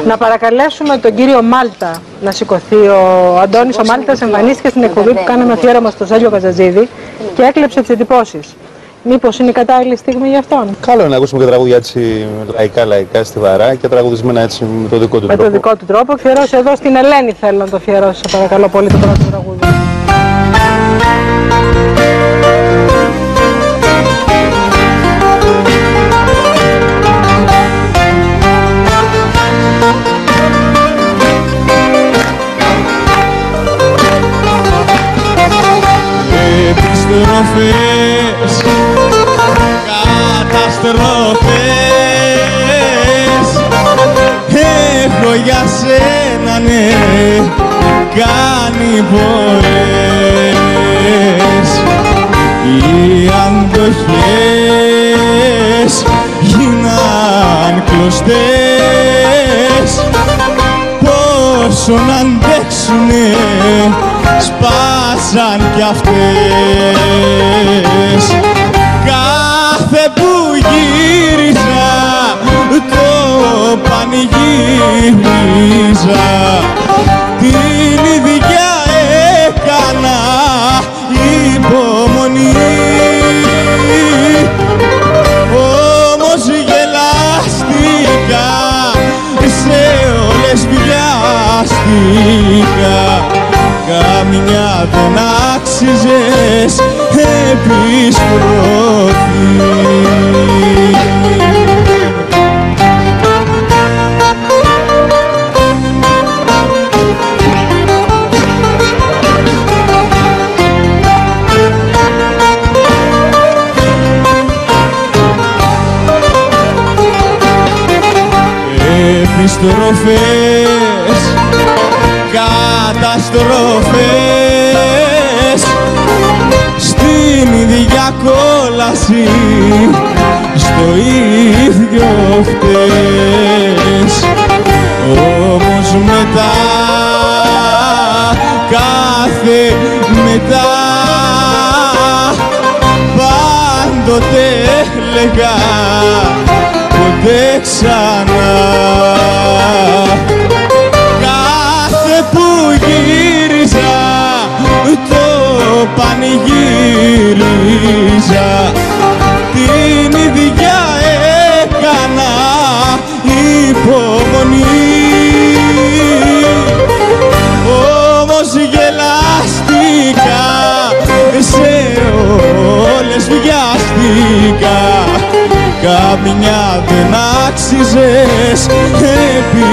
Να παρακαλέσουμε τον κύριο Μάλτα να σηκωθεί. Ο Αντώνης ο Μάλτας εμφανίστηκε στην εκπομπή που κάναμε αφιέρωμα στο Στέλιο Καζατζίδη και έκλεψε τις εντυπώσεις. Μήπως είναι η κατάλληλη στιγμή για αυτόν? Καλό είναι να ακούσουμε και τραγούδια έτσι λαϊκά, στιβαρά και τραγουδισμένα έτσι με το δικό του τρόπο. Με το δικό του τρόπο. Αφιερώσει εδώ στην Ελένη, θέλω να το αφιερώσει, σε παρακαλώ πολύ, το πρώτο τραγούδι. Επιστροφές, καταστροφές, έχω για σένα ναι κάνει πολλές. Οι αντοχές γίναν κλωστές, πόσο να αντέξουνε σπάσαν κι αυτές. Κάθε που γύριζα το πανηγύριζα, την ίδια έκανα υπομονή. Όμως γελάστηκα, σε όλες βιάστηκα, καμιά δεν άξιζες επιστροφή. Επιστροφές, καταστροφές, στην ίδια κόλαση, στο ίδιο φταίς. Όμως μετά, κάθε μετά, πάντοτε έλεγα ποτέ ξανά. Κάθε που γύριζα το πανηγύριζα, την ίδια έκανα υπομονή. Όμως γελάστηκα, σε όλες βιάστηκα, καμιά δεν άξιζες επί